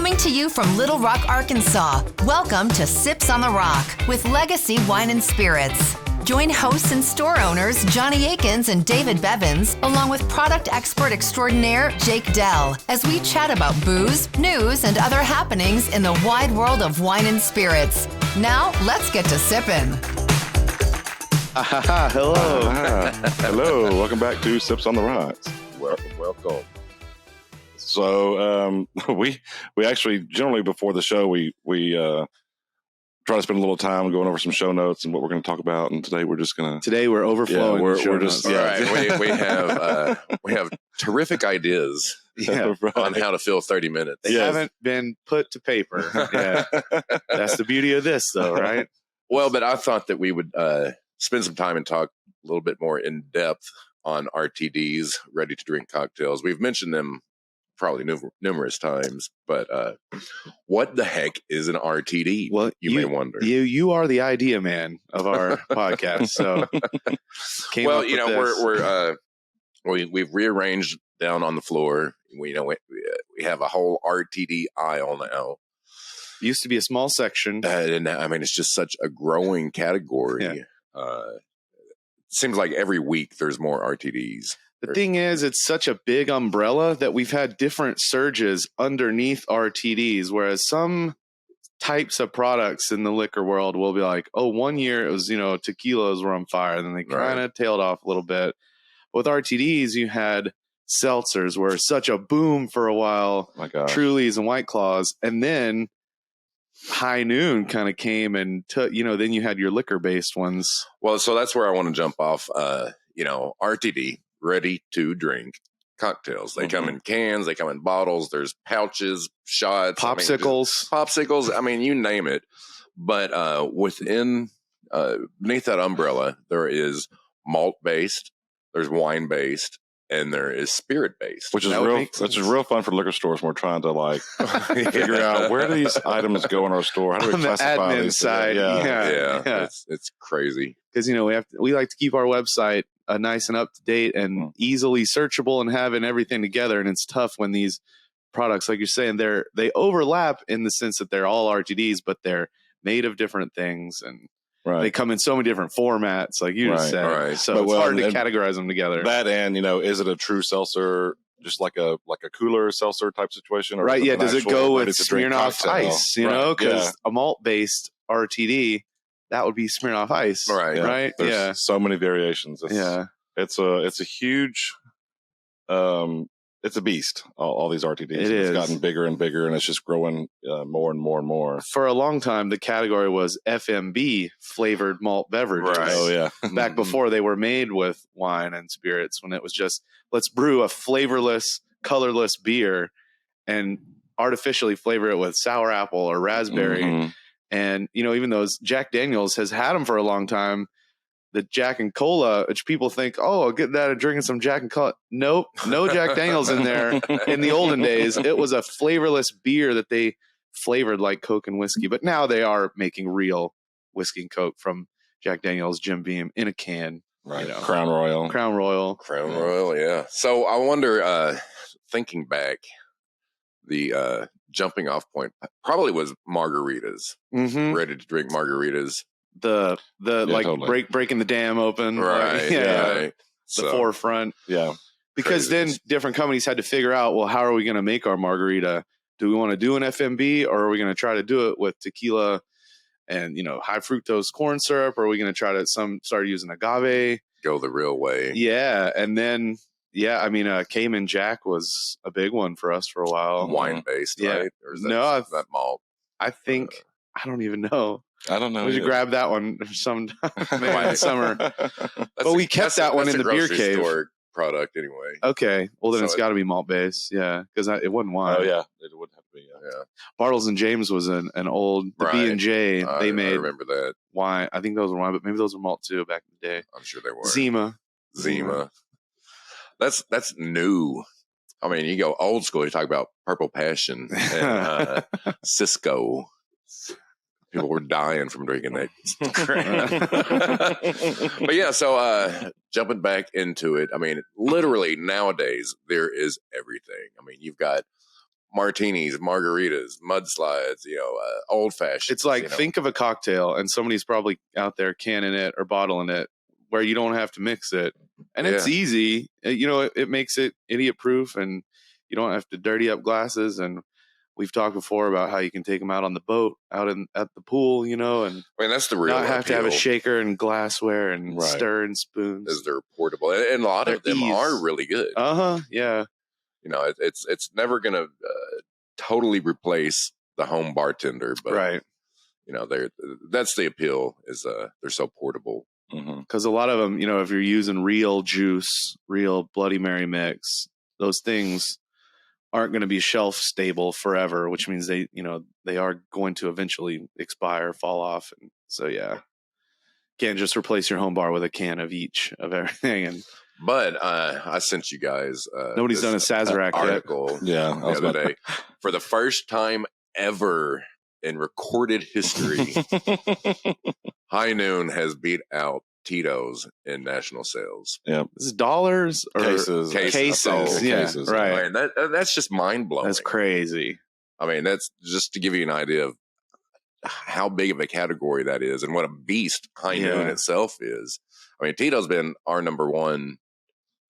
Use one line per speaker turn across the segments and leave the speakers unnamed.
Coming to you from Little Rock, Arkansas, welcome to Sips on the Rock with Legacy Wine and Spirits. Join hosts and store owners Johnny Akins and David Bevins, along with product expert extraordinaire Jake Dell, as we chat about booze, news, and other happenings in the wide world of wine and spirits. Now, let's get to sipping.
Hello.
Hello. Welcome back to Sips on the Rocks.
Welcome.
So we actually generally before the show we try to spend a little time going over some show notes and what we're going to talk about. And today we're just going to
we're overflowing.
We're just
right. We have terrific ideas on how to fill 30 minutes.
They haven't been put to paper. Yeah, that's the beauty of this, though, right?
Well, but I thought that we would spend some time and talk a little bit more in depth on RTDs, ready to drink cocktails. We've mentioned them probably numerous times, but what the heck is an RTD?
Well,
you may wonder.
You are the idea man of our podcast. So,
we've rearranged down on the floor. We have a whole RTD aisle now.
Used to be a small section,
and I mean it's just such a growing category. Yeah. Seems like every week there's more RTDs.
The thing is, it's such a big umbrella that we've had different surges underneath RTDs, whereas some types of products in the liquor world will be like, oh, 1 year it was, tequilas were on fire, and then they kind of tailed off a little bit. With RTDs, you had seltzers were such a boom for a while, Trulies and White Claws, and then High Noon kind of came and then you had your liquor-based ones.
Well, so that's where I want to jump off. RTD. Ready to drink cocktails. They come in cans, they come in bottles, there's pouches, shots,
popsicles.
I mean, you name it. But within beneath that umbrella, there is malt based, there's wine based, and there is spirit based,
which is real fun for liquor stores when we're trying to figure out where do these items go in our store. How do we classify
the admin
these?
Side? Yeah.
It's crazy
because we like to keep our website nice and up to date and easily searchable and having everything together. And it's tough when these products, like you're saying, they overlap in the sense that they're all RTDs, but they're made of different things and they come in so many different formats, like you just said.
Right.
So it's hard to categorize them together.
That and is it a true seltzer, just like a cooler seltzer type situation? Or
right? Yeah. Does it go with Smirnoff Ice? Because a malt based RTD. That would be Smirnoff Ice, right?
There's so many variations. It's a huge, it's a beast. All these RTDs. It's gotten bigger and bigger, and it's just growing more and more and more.
For a long time, the category was FMB, flavored malt beverages.
Right. Oh yeah.
Back before they were made with wine and spirits, when it was just let's brew a flavorless, colorless beer, and artificially flavor it with sour apple or raspberry. Mm-hmm. And, even though Jack Daniels has had them for a long time, the Jack and Cola, which people think, oh, I'll get that of drinking some Jack and Cola. Nope, no Jack Daniels in there. In the olden days, it was a flavorless beer that they flavored like Coke and whiskey. But now they are making real whiskey and Coke from Jack Daniels, Jim Beam in a can.
Right. Crown Royal,
yeah. So I wonder, thinking back, the jumping off point probably was margaritas. Ready to drink margaritas.
The totally. breaking the dam open,
right?
Right. The forefront, Because then different companies had to figure out, well, how are we going to make our margarita? Do we want to do an FMB, or are we going to try to do it with tequila and high fructose corn syrup? Or are we going to try to start using agave?
Go the real way,
And then. Yeah, I mean, Cayman Jack was a big one for us for a while.
Wine-based, right? Or is that malt?
I think, I don't even know.
I don't know.
We should grab that one sometime maybe in the summer. But we kept that one in the beer cave.
Store product anyway.
Okay, well then it's got to be malt-based, because it wasn't wine.
Oh, yeah, it would have to be,
yeah.
Bartles and James was an old, the B&J, they made. I
remember that.
Wine. I think those were wine, but maybe those were malt too back in the day.
I'm sure they were.
Zima.
That's new. I mean, you go old school, you talk about Purple Passion and Cisco. People were dying from drinking that. But yeah, so jumping back into it, I mean, literally nowadays, there is everything. I mean, you've got martinis, margaritas, mudslides, old fashioned.
It's like, think of a cocktail, and somebody's probably out there canning it or bottling it where you don't have to mix it. And it's easy. It makes it idiot proof, and you don't have to dirty up glasses. And we've talked before about how you can take them out on the boat, at the pool, and
I mean, that's the real
not have
appeal.
to have a shaker and glassware and stir and spoons.
As they're portable, and a lot of them are really good.
Yeah.
It's never going to totally replace the home bartender, but
right.
That's the appeal, is they're so portable.
Because a lot of them, if you're using real juice, real Bloody Mary mix, those things aren't going to be shelf stable forever, which means they are going to eventually expire, fall off. And so, can't just replace your home bar with a can of each of everything.
But I sent you guys
nobody's done a Sazerac
article
the
other day. For the first time ever in recorded history, High Noon has beat out Tito's in national sales.
Yeah,
this is dollars or
cases.
Cases. Right.
I mean, that's just mind blowing.
That's crazy.
I mean, that's just to give you an idea of how big of a category that is, and what a beast High Noon itself is. I mean, Tito's been our number one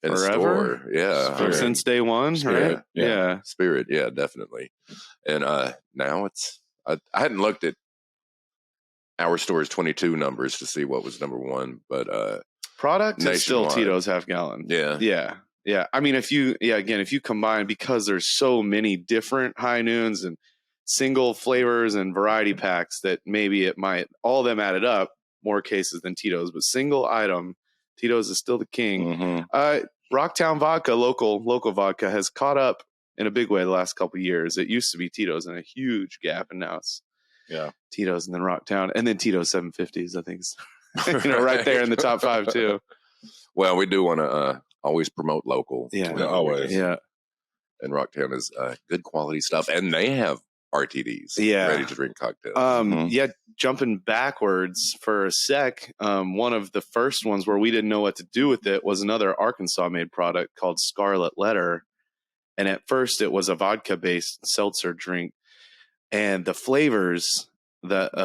in the store. Yeah.
Since day one,
Spirit,
right? Yeah.
Spirit, yeah, definitely. And now I hadn't looked at our store's 22 numbers to see what was number one, but
product is still Tito's half gallon. Yeah. I mean, if you combine, because there's so many different High Noons and single flavors and variety packs, that maybe it might, all of them added up, more cases than Tito's, but single item, Tito's is still the king. Rocktown Vodka, local vodka, has caught up in a big way the last couple of years. It used to be Tito's in a huge gap, and now it's Tito's and then Rocktown, and then Tito's 750s, I think, is right there in the top 5 too.
Well, we do want to always promote local.
Always.
Yeah.
And Rocktown is good quality stuff, and they have RTDs, ready to drink cocktails.
Jumping backwards for a sec, one of the first ones where we didn't know what to do with it was another Arkansas made product called Scarlet Letter. And at first it was a vodka based seltzer drink, and the flavors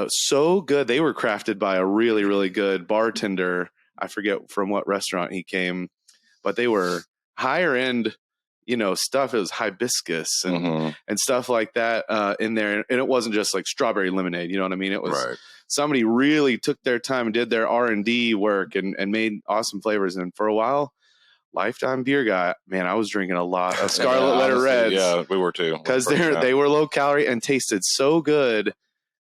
so good. They were crafted by a really, really good bartender. I forget from what restaurant he came, but they were higher end, stuff. It was hibiscus and stuff like that in there. And it wasn't just like strawberry lemonade. You know what I mean? It was somebody really took their time and did their R&D work and made awesome flavors. And for a while, lifetime beer guy, man, I was drinking a lot of Scarlet Letter Reds.
Yeah, we were too.
Because they were low calorie and tasted so good.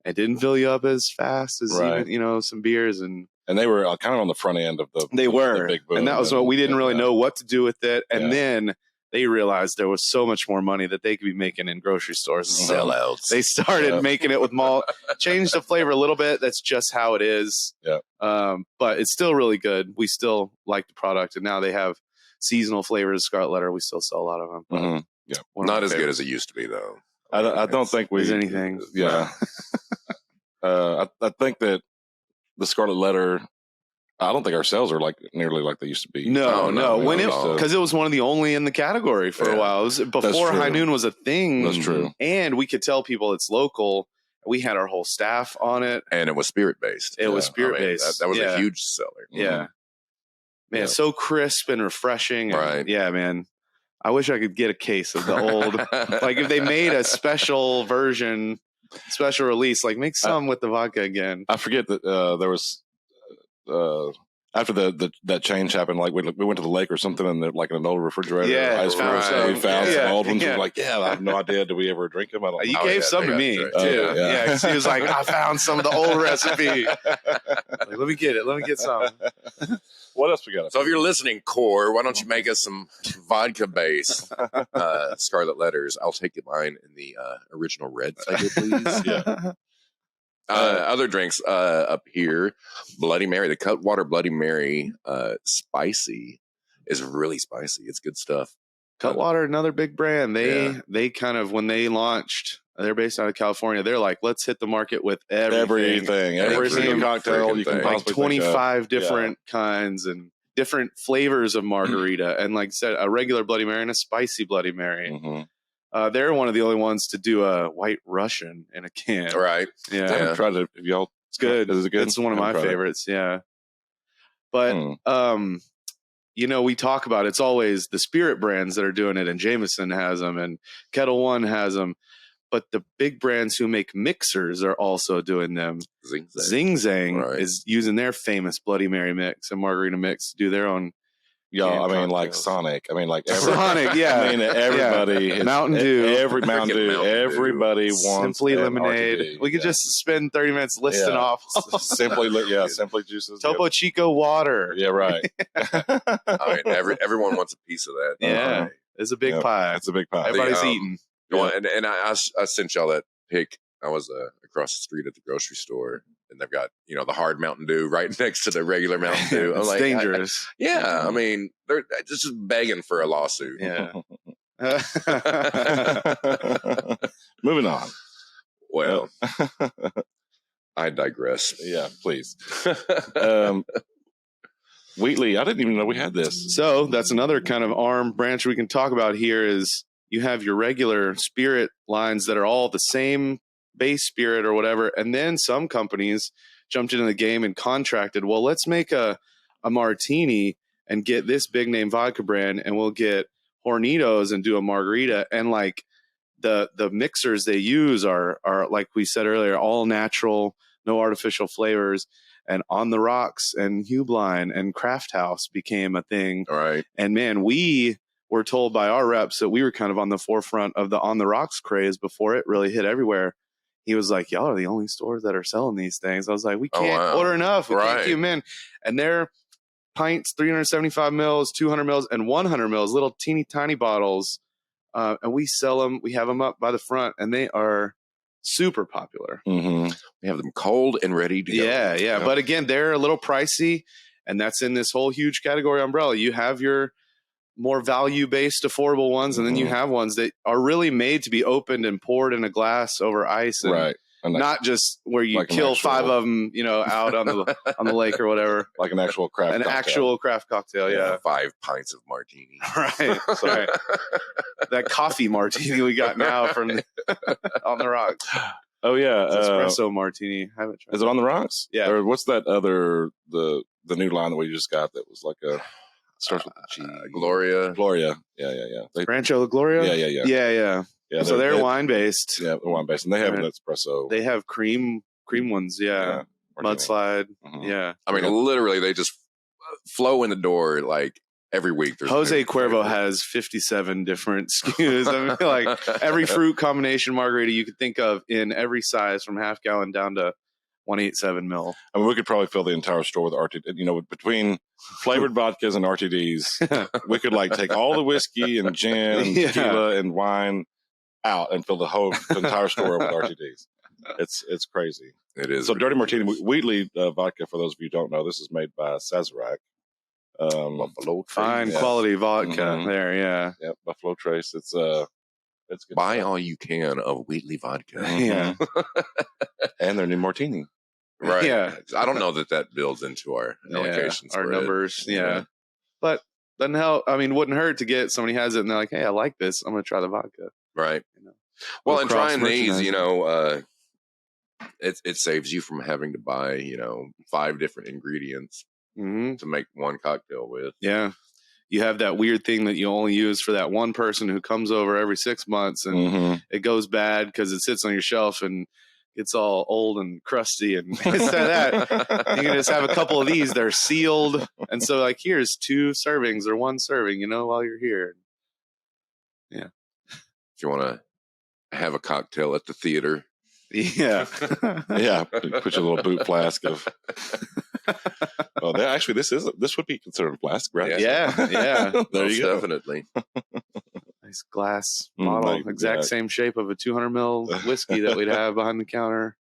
It didn't fill you up as fast as even, some beers. And
they were kind of on the front end of the big boom.
And that was what we didn't really know what to do with it. And then they realized there was so much more money that they could be making in grocery stores.
Sellouts.
They started making it with malt, changed the flavor a little bit. That's just how it is.
Yeah.
But it's still really good. We still like the product. And now they have seasonal flavors of Scarlet Letter. We still sell a lot of them.
Yeah. Not as good as it used to be, though.
I don't think
there's anything.
Yeah. I think that the Scarlet Letter, I don't think our sales are nearly like they used to be.
No. Because it was one of the only in the category for a while. It was before High Noon was a thing.
That's true.
And we could tell people it's local. We had our whole staff on it.
And it was spirit based.
It was spirit based.
That was a huge seller.
Yeah. Man, so crisp and refreshing. And, yeah, man. I wish I could get a case of the old. Like if they made a special version, special release, make some with the vodka again.
I forget that there was after that change happened. Like we went to the lake or something, and like in an old refrigerator, we found some old ones. We're like, I have no idea. Do we ever drink them? I don't know.
You gave some to me too. Because he was like, I found some of the old recipe. Let me get it. Let me get some.
What else we got?
So if you're listening, Core, why don't you make us some vodka base Scarlet Letters? I'll take mine in the original red flavor, please. Other drinks up here, Bloody Mary, the Cutwater Bloody Mary, spicy, is really spicy. It's good stuff.
Cutwater, another big brand. They kind of, when they launched, they're based out of California. They're like, let's hit the market with everything.
Every single cocktail you can possibly
25 different kinds and different flavors of margarita. And like I said, a regular Bloody Mary and a spicy Bloody Mary. They're one of the only ones to do a White Russian in a can.
Right.
Yeah.
I haven't tried it. Have y'all?
It's good.
Is it good?
It's one of my favorites. Yeah. But, we talk about it's always the spirit brands that are doing it, and Jameson has them, and Kettle One has them. But the big brands who make mixers are also doing them. Zing Zang is using their famous Bloody Mary mix and margarita mix to do their own.
Like Sonic.
Sonic, yeah.
I mean, everybody.
Mountain Dew.
Mountain Dew. Everybody wants
Simply Lemonade. We could just spend 30 minutes listing off.
Simply Juices.
Topo Chico water.
Yeah, right.
I mean, everyone wants a piece of that.
Yeah. It's a big pie.
It's a big pie.
Everybody's eating.
And I sent y'all that pic. I was across the street at the grocery store, and they've got the hard Mountain Dew right next to the regular Mountain Dew.
It's
like,
dangerous.
I mean, they're just begging for a lawsuit.
Yeah.
Moving on.
Well, I digress.
Yeah, please. Wheatley, I didn't even know we had this.
So that's another kind of arm branch we can talk about here is you have your regular spirit lines that are all the same base spirit or whatever. And then some companies jumped into the game and contracted, well, let's make a martini and get this big name vodka brand, and we'll get Hornitos and do a margarita. And like the mixers they use are like we said earlier, all natural, no artificial flavors. And On the Rocks and Hubline and Craft House became a thing.
All right.
And man, we were told by our reps that we were kind of on the forefront of the On the Rocks craze before it really hit everywhere. He was like, y'all are the only stores that are selling these things. I was like, we can't order enough. We can't keep them in. And they're pints, 375 mils, 200 mils, and 100 mils, little teeny tiny bottles. And we sell them. We have them up by the front, and they are super popular.
Mm-hmm.
We have them cold and ready to go.
Yeah. But again, they're a little pricey, and that's in this whole huge category umbrella. You have your more value-based, affordable ones, and then you have ones that are really made to be opened and poured in a glass over ice, and not just where you kill 5 of them, out on the lake or whatever.
Like an actual craft cocktail.
Actual craft cocktail, yeah.
5 pints of martini.
Right. Sorry. That coffee martini we got now from On the Rocks.
Oh, yeah.
It's espresso martini. I haven't tried.
Is it On the Rocks?
Yeah.
Or what's that other, the new line that we just got that was like a... starts with G.
Gloria.
Yeah.
Rancho La Gloria?
Yeah.
So they're wine-based.
Yeah, they're wine-based. And they have an espresso.
They have cream ones, yeah. Mudslide, yeah.
I mean, literally, they just flow in the door like every week.
Jose Cuervo has 57 different SKUs. I mean, like every fruit combination margarita you could think of in every size from half gallon down to 187 mil.
I mean, we could probably fill the entire store with RTD. Between flavored vodkas and RTDs, we could take all the whiskey and gin and tequila and wine out and fill the entire store with RTDs. It's crazy.
It is.
So Dirty Martini, Wheatley vodka, for those of you who don't know, this is made by Sazerac.
Buffalo Trace.
Fine quality vodka there, yeah.
Yeah, Buffalo Trace. It's good.
Buy
stuff.
all you can of Wheatley vodka.
Yeah.
And their new martini.
Right.
Yeah.
I don't know that builds into our allocations.
Our numbers. Yeah. But doesn't help. I mean, wouldn't hurt to get somebody has it and they're like, hey, I like this. I'm going to try the vodka.
Right. Well, and trying these, it saves you from having to buy, 5 different ingredients to make one cocktail with.
Yeah. You have that weird thing that you only use for that one person who comes over every 6 months and it goes bad because it sits on your shelf and it's all old and crusty. And instead of that, you can just have a couple of these. They're sealed. And so here's 2 servings or 1 serving, while you're here. Yeah.
If you want to have a cocktail at the theater.
Yeah.
Yeah. Put your little boot flask of... Oh, this would be considered a flask, right?
Yeah.
There you go.
Definitely.
Nice glass bottle, exact same shape of a 200 mil whiskey that we'd have behind the counter.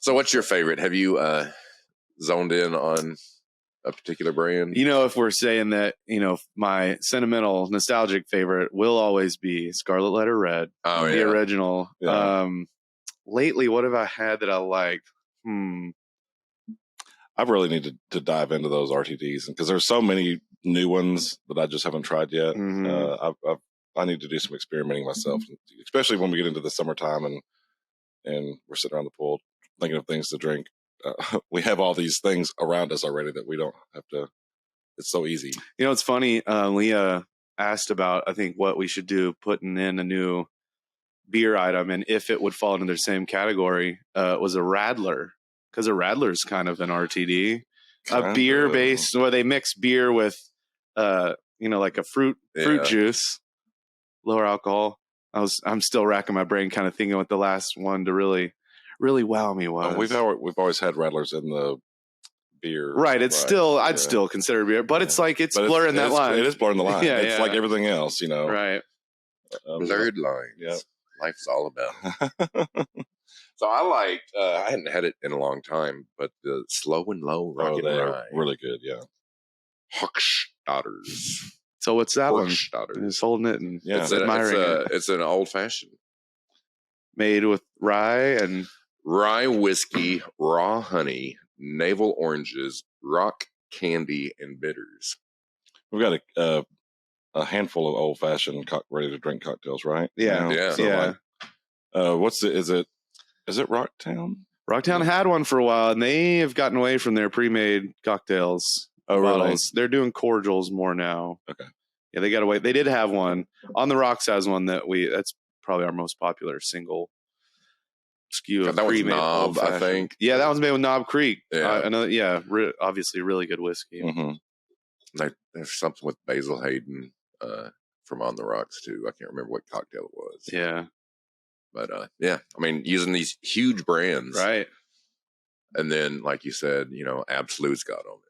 So what's your favorite? Have you zoned in on a particular brand?
If we're saying that, my sentimental, nostalgic favorite will always be Scarlet Letter Red, the original.
Yeah.
Lately, what have I had that I like?
I really need to dive into those RTDs because there's so many new ones that I just haven't tried yet. I've I need to do some experimenting myself, especially when we get into the summertime and we're sitting around the pool thinking of things to drink. We have all these things around us already that we don't have to. It's so easy.
It's funny. Leah asked about, I think, what we should do putting in a new beer item and if it would fall into their same category. Was a Radler, because a Radler is kind of an RTD, a beer based where they mix beer with, like a fruit juice, lower alcohol. I'm still racking my brain, kind of thinking what the last one to really wow me was.
We've always had Radlers in the beer,
right? It's still I'd still consider beer, but it's like it's blurring that line.
It is blurring the line. It's like everything else,
Right?
Blurred lines.
Yeah,
life's all about. So I hadn't had it in a long time, but the Slow and Low Rocket Rye,
really good. Yeah,
Hochstadters.
So what's that one?
Hochstadters.
Holding it and admiring it.
It's an old fashioned
made with rye
whiskey, raw honey, navel oranges, rock candy, and bitters.
We've got a handful of old fashioned ready to drink cocktails, right?
Yeah.
Is it Rocktown?
Rocktown had one for a while, and they have gotten away from their pre-made cocktails.
Oh, really?
Bottles. They're doing cordials more now.
Okay.
Yeah, they got away. They did have one. On the Rocks has one that's probably our most popular single SKU of
that
pre-made
Knob, I think.
Yeah, that one's made with Knob Creek.
Yeah.
Obviously really good whiskey.
Mm-hmm.
There's something with Basil Hayden from On the Rocks too. I can't remember what cocktail it was.
Yeah.
But I mean, using these huge brands,
right?
And then, like you said, Absolut's got on it.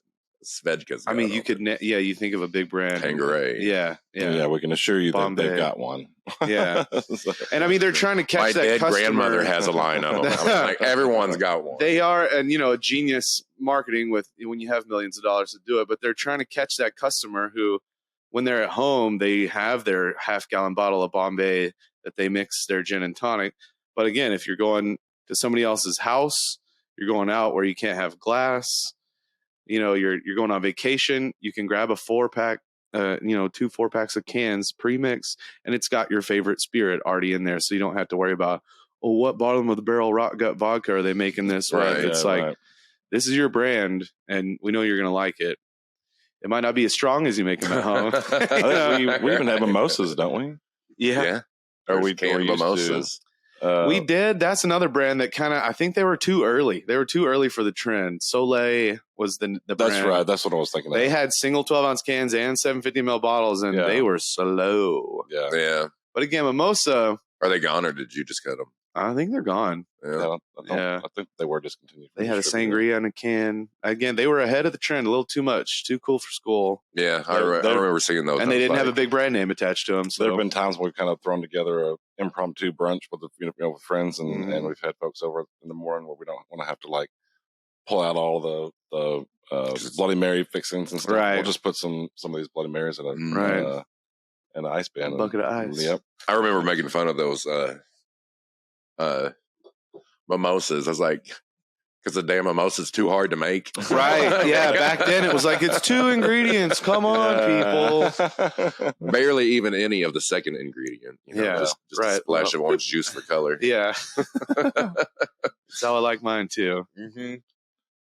Svedka's got
you could, you think of a big brand,
Tanqueray.
Yeah.
We can assure you that they've got one.
Yeah, and they're trying to catch that
dead
customer.
Grandmother has a line of them. Everyone's got one.
They are, and a genius marketing when you have millions of dollars to do it. But they're trying to catch that customer who, when they're at home, they have their half-gallon bottle of Bombay that they mix their gin and tonic. But again, if you're going to somebody else's house, you're going out where you can't have glass. You're going on vacation. You can grab a 4-pack, 2 4-packs of cans pre-mix, and it's got your favorite spirit already in there, so you don't have to worry about, what bottom of the barrel rock gut vodka are they making this with?
Right,
it's this is your brand, and we know you're going to like it. It might not be as strong as you make them at home.
we even have mimosas, don't we?
Yeah.
Or we canned mimosas.
We did. That's another brand that I think they were too early. They were too early for the trend. Soleil was the brand.
That's right. That's what I was thinking.
They had single 12-ounce cans and 750 ml bottles, and they were slow.
Yeah.
But again, mimosa.
Are they gone, or did you just cut them?
I think they're gone.
I think they were discontinued.
They had a sangria in a can. Again, they were ahead of the trend, a little too much, too cool for school.
Yeah, I remember seeing those.
And they didn't have a big brand name attached to them. So
there have been times when we've kind of thrown together an impromptu brunch with with friends, and we've had folks over in the morning where we don't want to have to pull out all the Bloody Mary fixings and stuff.
Right.
We'll just put some of these Bloody Marys in an ice pan,
bucket of ice.
Yep.
I remember making fun of those mimosas. I was like, because the damn mimosa's too hard to make.
Right. Yeah. Back then it was like, it's 2 ingredients. Come on, people.
Barely even any of the second ingredient. Just a splash of orange juice for color.
Yeah. That's how I like mine too.
Mm-hmm.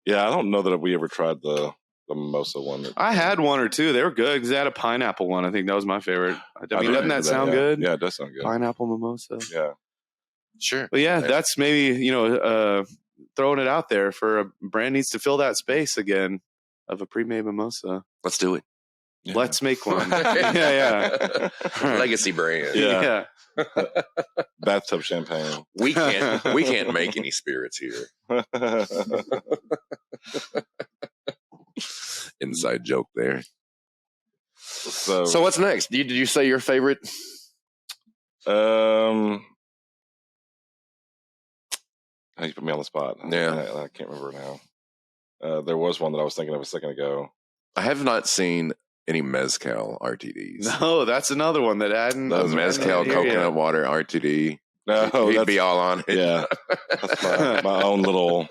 Yeah. I don't know that we ever tried the mimosa one.
I had 1 or 2. They were good because they had a pineapple one. I think that was my favorite. Doesn't that sound good?
Yeah, it does sound good.
Pineapple mimosa.
Yeah.
Sure.
But that's maybe, throwing it out there for a brand needs to fill that space again of a pre-made mimosa.
Let's do it.
Yeah. Let's make one. Yeah.
Legacy brand.
Yeah.
Bathtub champagne.
We can't make any spirits here. Inside joke there. So what's next? Did you say your favorite?
You put me on the spot.
Yeah.
I can't remember now. There was one that I was thinking of a second ago.
I have not seen any Mezcal RTDs.
No, that's another one that hadn't.
The Mezcal coconut water RTD.
No,
he'd be all on it.
Yeah. That's my own little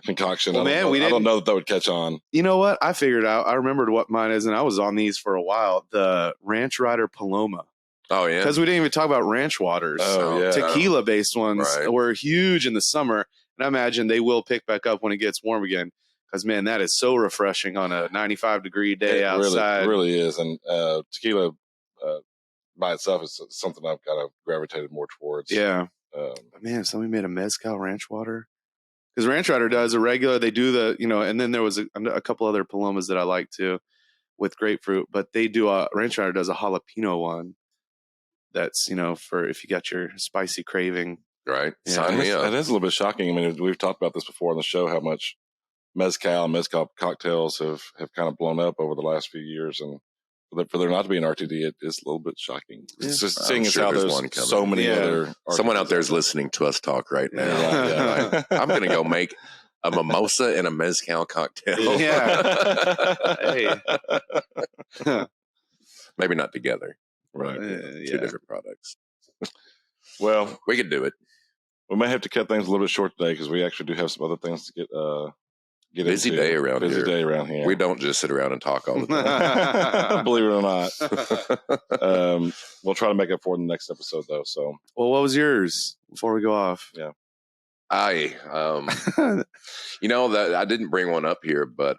concoction.
Well,
I don't know that would catch on.
You know what? I figured out. I remembered what mine is, and I was on these for a while. The Ranch Rider Paloma.
Oh, yeah.
Because we didn't even talk about ranch waters.
Oh, yeah.
Tequila-based ones were huge in the summer. And I imagine they will pick back up when it gets warm again. Because, man, that is so refreshing on a 95-degry day outside.
It really is. And tequila by itself is something I've kind of gravitated more towards.
Yeah. Man, if somebody made a mezcal ranch water. Because Ranch Rider does a regular, they do the, and then there was a couple other Palomas that I like too with grapefruit. But they do Ranch Rider does a jalapeno one. That's, for if you got your spicy craving.
Right.
Yeah.
Sign me up.
That is a little bit shocking. I mean, we've talked about this before on the show, how much mezcal cocktails have kind of blown up over the last few years. And for there not to be an RTD, it is a little bit shocking.
Yeah.
It's just seeing as how there's so many other RTDs.
Someone out there is listening to us talk right now. I'm going to go make a mimosa and a mezcal cocktail.
Yeah. Hey.
Maybe not together.
Right.
Two different products.
Well,
we could do it.
We may have to cut things a little bit short today because we actually do have some other things to get
busy
into.
Day around here. We don't just sit around and talk all the time.
Believe it or not. We'll try to make up for it in the next episode, though. So,
well, what was yours before we go off?
Yeah,
that I didn't bring one up here, but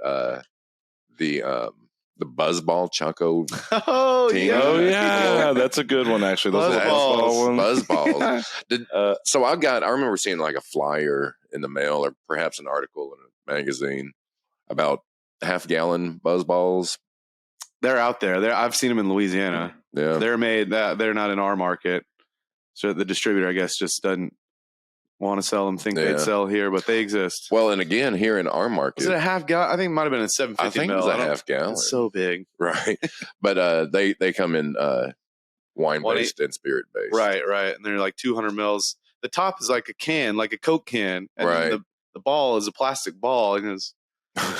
the Buzzball Choco.
Oh
yeah, that's a good one actually. Those
Buzzballs. I remember seeing like a flyer in the mail or perhaps an article in a magazine about half-gallon Buzzballs.
They're out there. I've seen them in Louisiana.
Yeah,
they're made. They're not in our market, so the distributor, I guess, just doesn't want to sell them. Think they'd sell here, but they exist.
Well, and again, here in our market,
is it a half gallon? I think it might have been a 750.
I think it was a half gallon.
It's so big,
right? But they come in wine based and spirit based,
right? And they're like 200 mils. The top is like a can, like a Coke can, and
right.
The ball is a plastic ball, and just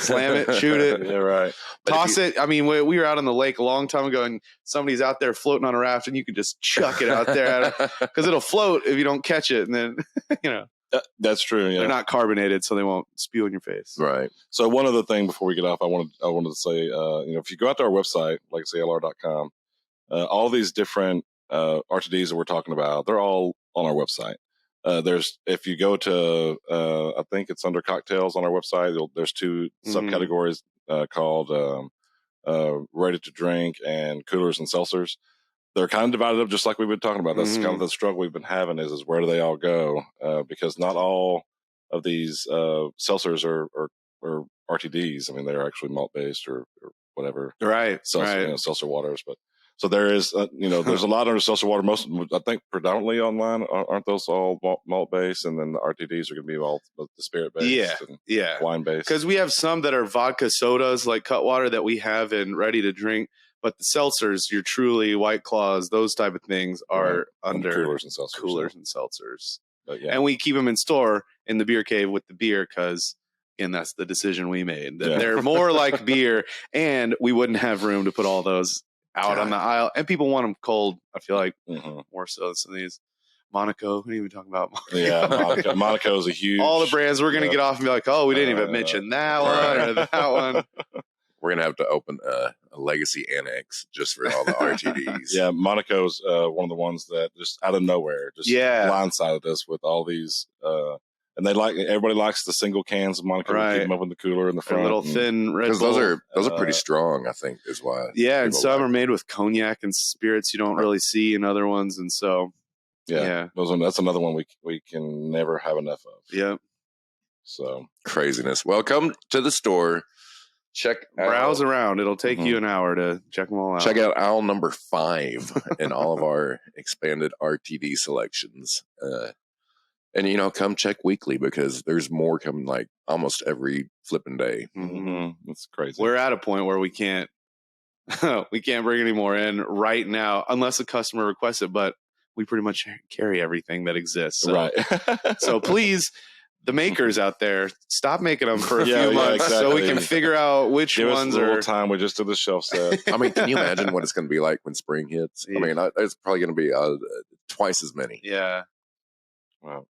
slam it, shoot it,
yeah, right.
Toss it. I mean, we were out on the lake a long time ago, and somebody's out there floating on a raft, and you can just chuck it out there because it'll float if you don't catch it, and then
that's true. Yeah,
they're not carbonated, so they won't spew in your face.
Right.
So one other thing before we get off, I wanted to say, if you go out to our website, LegacyLR.com, all these different RTDs that we're talking about, they're all on our website. If you go to, I think it's under cocktails on our website, there's two subcategories called ready to drink and coolers and seltzers. They're kind of divided up just like we've been talking about. That's kind of the struggle we've been having is where do they all go? Because not all of these seltzers are RTDs. I mean, they're actually malt based or whatever.
Right.
Seltzer waters, but. So there is, there's a lot under seltzer water. Most, I think, predominantly online. Aren't those all malt based? And then the RTDs are going to be all the spirit based, wine based.
Because we have some that are vodka sodas, like Cutwater, that we have in ready to drink. But the seltzers, your Truly, White Claws, those type of things are under
coolers and
seltzers.
But yeah.
And we keep them in store in the beer cave with the beer because. And that's the decision we made. That they're more like beer, and we wouldn't have room to put all those out on the aisle, and people want them cold. I feel like more so than some of these. Monaco, what are you even talking about? Monaco?
Yeah, Monaco is a huge.
All the brands we're going to get off and be like, oh, we didn't even mention that one or that one.
We're going to have to open a legacy annex just for all the RTDs.
Yeah, Monaco's one of the ones that just out of nowhere just blindsided us with all these. And everybody likes the single cans of Monaco. Right. Keep them up in the cooler in the front.
Little thin Red Bull.
Those are pretty strong, I think, is why.
Yeah, and some are made with cognac and spirits you don't really see in other ones, and so
that's another one we can never have enough of.
Yeah.
So
craziness. Well, come to the store.
Browse around. It'll take you an hour to check them all out.
Check out aisle number 5 in all of our expanded RTD selections. And, come check weekly because there's more coming like almost every flipping day.
That's crazy.
We're at a point where we can't bring any more in right now unless a customer requests it, but we pretty much carry everything that exists. So,
right.
So please, the makers out there, stop making them for a few months so we can figure out which ones are.
Time we just did the shelf set.
I mean, can you imagine what it's going to be like when spring hits? I mean, it's probably going to be twice as many.
Yeah.
Wow.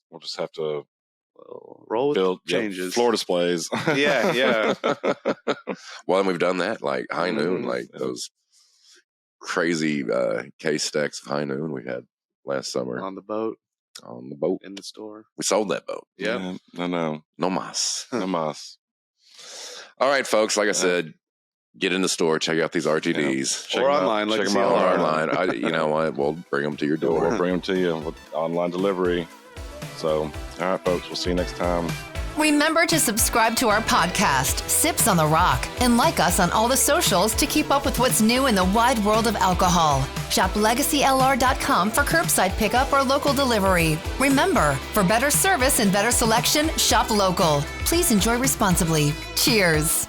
We'll just have to
build changes,
floor displays.
Yeah.
Well, and we've done that like high noon, like those crazy case stacks of High Noon we had last summer
on the boat,
in
the store.
We sold that boat.
Yeah,
I know.
No mas.
No mas.
All right, folks. Like I said, get in the store, check out these RTDs,
or online.
Check them out
online. You know what? We'll bring them to your door.
We'll bring them to you with online delivery. So, all right, folks. We'll see you next time.
Remember to subscribe to our podcast, Sips on the Rock, and like us on all the socials to keep up with what's new in the wide world of alcohol. Shop LegacyLR.com for curbside pickup or local delivery. Remember, for better service and better selection, shop local. Please enjoy responsibly. Cheers.